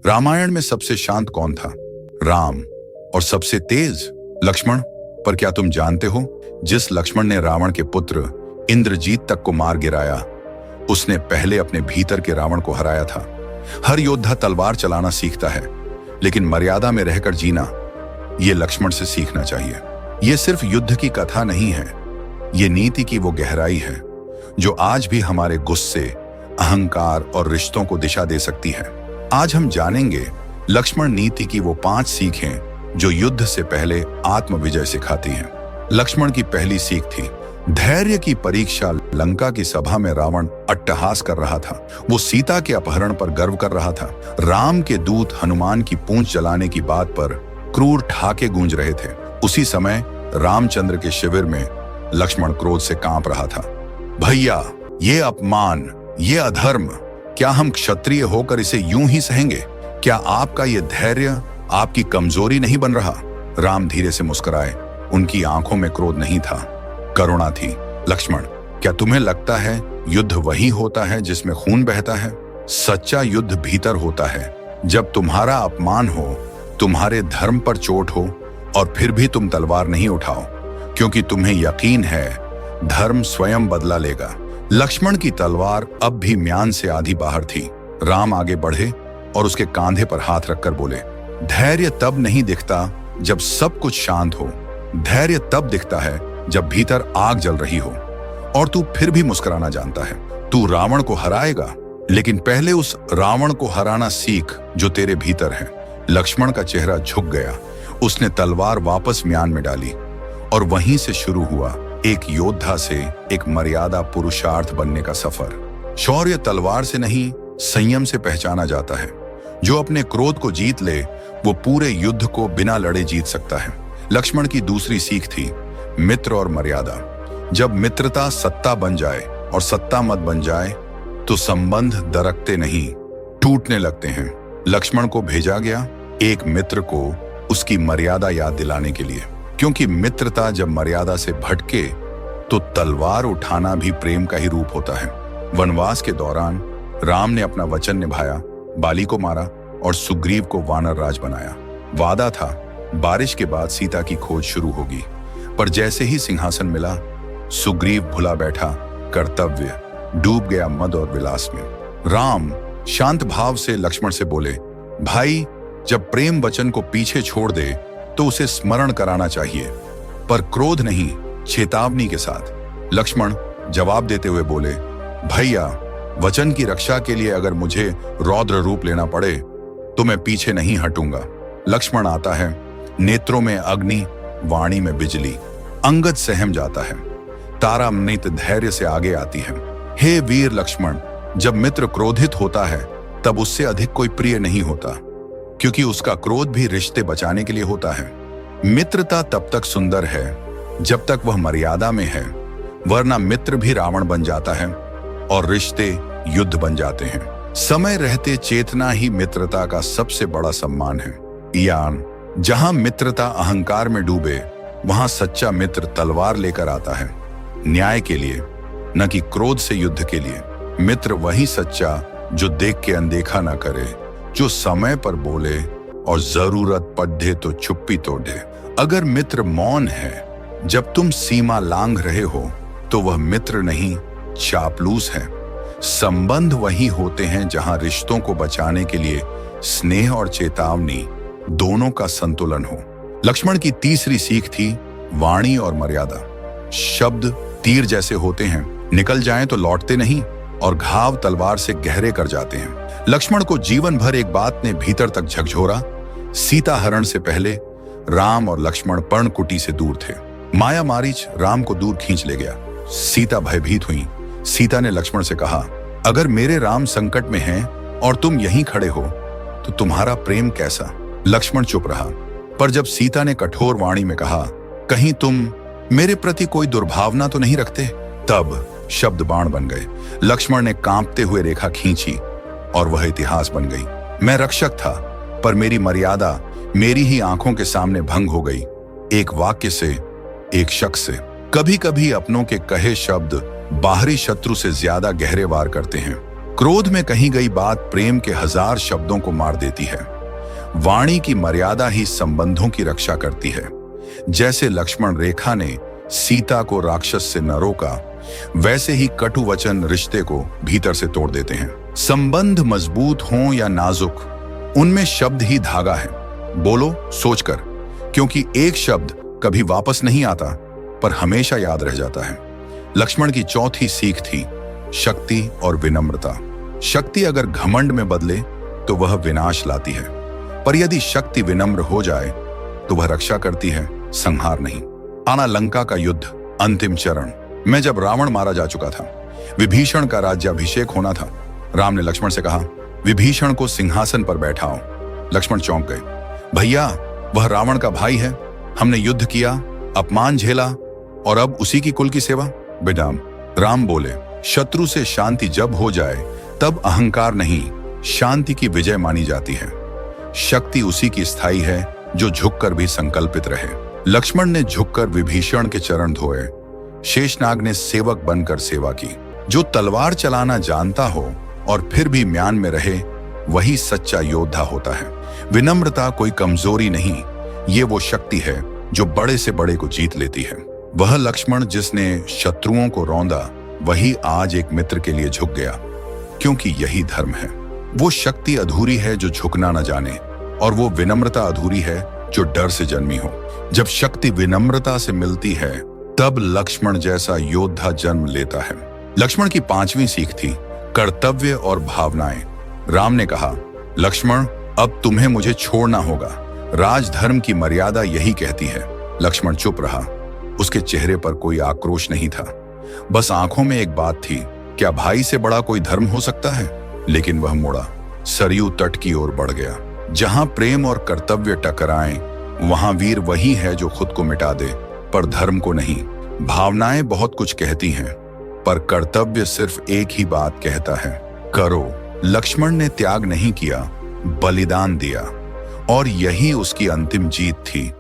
रामायण में सबसे शांत कौन था? राम। और सबसे तेज? लक्ष्मण। पर क्या तुम जानते हो, जिस लक्ष्मण ने रावण के पुत्र इंद्रजीत तक को मार गिराया, उसने पहले अपने भीतर के रावण को हराया था। हर योद्धा तलवार चलाना सीखता है, लेकिन मर्यादा में रहकर जीना, ये लक्ष्मण से सीखना चाहिए। ये सिर्फ युद्ध की कथा नहीं है, ये नीति की वो गहराई है जो आज भी हमारे गुस्से, अहंकार और रिश्तों को दिशा दे सकती है। आज हम जानेंगे लक्ष्मण नीति की वो 5 सीखें जो युद्ध से पहले आत्मविजय सिखाती हैं। लक्ष्मण की पहली सीख थी धैर्य की परीक्षा। लंका की सभा में रावण अट्टहास कर रहा था। वो सीता के अपहरण पर गर्व कर रहा था। राम के दूत हनुमान की पूंछ जलाने की बात पर क्रूर ठाके गूंज रहे थे। उसी समय रामचंद्र के शिविर में लक्ष्मण क्रोध से कांप रहा था। भैया, ये अपमान, ये अधर्म, क्या हम क्षत्रिय होकर इसे यूं ही सहेंगे? क्या आपका ये धैर्य आपकी कमजोरी नहीं बन रहा? राम धीरे से मुस्कुराए। उनकी आंखों में क्रोध नहीं था, करुणा थी। लक्ष्मण, क्या तुम्हें लगता है युद्ध वही होता है जिसमें खून बहता है? सच्चा युद्ध भीतर होता है, जब तुम्हारा अपमान हो, तुम्हारे धर्म पर चोट हो और फिर भी तुम तलवार नहीं उठाओ, क्योंकि तुम्हें यकीन है धर्म स्वयं बदला लेगा। लक्ष्मण की तलवार अब भी म्यान से आधी बाहर थी। राम आगे बढ़े और उसके कांधे पर हाथ रखकर बोले, धैर्य तब नहीं दिखता जब सब कुछ शांत हो। धैर्य तब दिखता है जब भीतर आग जल रही हो और तू फिर भी मुस्कुराना जानता है। तू रावण को हराएगा, लेकिन पहले उस रावण को हराना सीख जो तेरे भीतर है। लक्ष्मण का चेहरा झुक गया। उसने तलवार वापस म्यान में डाली और वहीं से शुरू हुआ एक योद्धा से एक मर्यादा पुरुषार्थ बनने का सफर। शौर्य तलवार से नहीं, संयम से पहचाना जाता है। जो अपने क्रोध को जीत ले, वो पूरे युद्ध को बिना लड़े जीत सकता है। लक्ष्मण की दूसरी सीख थी मित्र और मर्यादा। जब मित्रता सत्ता बन जाए और सत्ता मत बन जाए, तो संबंध दरकते नहीं, टूटने लगते हैं। लक्ष्मण को भेजा गया एक मित्र को उसकी मर्यादा याद दिलाने के लिए, क्योंकि मित्रता जब मर्यादा से भटके तो तलवार उठाना भी प्रेम का ही रूप होता है। वनवास के दौरान राम ने अपना वचन निभाया, बाली को मारा और सुग्रीव को वानर राज बनाया। वादा था बारिश के बाद सीता की खोज शुरू होगी, पर जैसे ही सिंहासन मिला, सुग्रीव भुला बैठा कर्तव्य, डूब गया मद और विलास में। राम शांत भाव से लक्ष्मण से बोले, भाई, जब प्रेम वचन को पीछे छोड़ दे तो उसे स्मरण कराना चाहिए, पर क्रोध नहीं, चेतावनी के साथ। लक्ष्मण जवाब देते हुए बोले, भैया, वचन की रक्षा के लिए अगर मुझे रौद्र रूप लेना पड़े तो मैं पीछे नहीं हटूंगा। लक्ष्मण आता है, नेत्रों में अग्नि, वाणी में बिजली। अंगद सहम जाता है। तारामणित धैर्य से आगे आती है। हे वीर लक्ष्मण, जब मित्र क्रोधित होता है तब उससे अधिक कोई प्रिय नहीं होता, क्योंकि उसका क्रोध भी रिश्ते बचाने के लिए होता है। मित्रता तब तक सुंदर है जब तक वह मर्यादा में है, वरना मित्र भी रावण बन जाता है और रिश्ते युद्ध बन जाते हैं। समय रहते चेतना ही मित्रता का सबसे बड़ा सम्मान है। यान, जहां मित्रता अहंकार में डूबे, वहां सच्चा मित्र तलवार लेकर आता है, न्याय के लिए, न कि क्रोध से युद्ध के लिए। मित्र वही सच्चा जो देख के अनदेखा ना करे, जो समय पर बोले और जरूरत पड़े तो चुप्पी तोड़े। अगर मित्र मौन है जब तुम सीमा लांघ रहे हो, तो वह मित्र नहीं, चापलूस है। संबंध वही होते हैं जहां रिश्तों को बचाने के लिए स्नेह और चेतावनी दोनों का संतुलन हो। लक्ष्मण की तीसरी सीख थी वाणी और मर्यादा। शब्द तीर जैसे होते हैं, निकल जाएं तो लौटते नहीं और घाव तलवार से गहरे कर जाते हैं। लक्ष्मण को जीवन भर एक बात ने भीतर तक झकझोरा। सीता हरण से पहले राम और लक्ष्मण पर्णकुटी से दूर थे। माया मारीच राम को दूर खींच ले गया। सीता भयभीत हुई। सीता ने लक्ष्मण से कहा, अगर मेरे राम संकट में हैं और तुम यहीं खड़े हो तो तुम्हारा प्रेम कैसा? लक्ष्मण चुप रहा, पर जब सीता ने कठोर वाणी में कहा, कहीं तुम मेरे प्रति कोई दुर्भावना तो नहीं रखते, तब शब्द बाण बन गए। लक्ष्मण ने कांपते हुए रेखा खींची और वह इतिहास बन गई। मैं रक्षक था, पर मेरी मर्यादा मेरी ही आंखों के सामने भंग हो गई, एक वाक्य से, एक शख्स से। कभी कभी अपनों के कहे शब्द बाहरी शत्रु से ज्यादा गहरे वार करते हैं। क्रोध में कही गई बात प्रेम के 1000 शब्दों को मार देती है। वाणी की मर्यादा ही संबंधों की रक्षा करती है। जैसे लक्ष्मण रेखा ने सीता को राक्षस से न रोका, वैसे ही कटु वचन रिश्ते को भीतर से तोड़ देते हैं। संबंध मजबूत हों या नाजुक, उनमें शब्द ही धागा है। बोलो सोचकर, क्योंकि एक शब्द कभी वापस नहीं आता पर हमेशा याद रह जाता है। लक्ष्मण की चौथी सीख थी शक्ति और विनम्रता। शक्ति अगर घमंड में बदले तो वह विनाश लाती है, पर यदि शक्ति विनम्र हो जाए तो वह रक्षा करती है, संहार नहीं। आना लंका का युद्ध, अंतिम चरण में जब रावण मारा जा चुका था, विभीषण का राज्याभिषेक होना था। राम ने लक्ष्मण से कहा, विभीषण को सिंहासन पर बैठाओ। लक्ष्मण चौंक गए। भैया, वह रावण का भाई है। हमने युद्ध किया, अपमान झेला और अब उसी की कुल की सेवा। बेदाम राम बोले, शत्रु से शांति जब हो जाए तब अहंकार नहीं, शांति की विजय मानी जाती है। शक्ति उसी की स्थायी है जो झुककर भी संकल्पित रहे। लक्ष्मण ने झुककर विभीषण के चरण धोए। शेषनाग ने सेवक बनकर सेवा की। जो तलवार चलाना जानता हो और फिर भी म्यान में रहे, वही सच्चा योद्धा होता है। विनम्रता कोई कमजोरी नहीं, ये वो शक्ति है जो बड़े से बड़े को जीत लेती है। वह लक्ष्मण जिसने शत्रुओं को रौंदा, वही आज एक मित्र के लिए झुक गया, क्योंकि यही धर्म है। वो शक्ति अधूरी है जो झुकना न जाने, और वो विनम्रता अधूरी है जो डर से जन्मी हो। जब शक्ति विनम्रता से मिलती है, तब लक्ष्मण जैसा योद्धा जन्म लेता है। लक्ष्मण की 5वीं सीख थी कर्तव्य और भावनाएं। राम ने कहा, लक्ष्मण, अब तुम्हें मुझे छोड़ना होगा। राजधर्म की मर्यादा यही कहती है। लक्ष्मण चुप रहा। उसके चेहरे पर कोई आक्रोश नहीं था, बस आंखों में एक बात थी, क्या भाई से बड़ा कोई धर्म हो सकता है? लेकिन वह मुड़ा, सरयू तट की ओर बढ़ गया। जहां प्रेम और कर्तव्य टकराएं, वहां वीर वही है जो खुद को मिटा दे, पर धर्म को नहीं। भावनाएं बहुत कुछ कहती हैं, पर कर्तव्य सिर्फ एक ही बात कहता है, करो। लक्ष्मण ने त्याग नहीं किया, बलिदान दिया, और यही उसकी अंतिम जीत थी।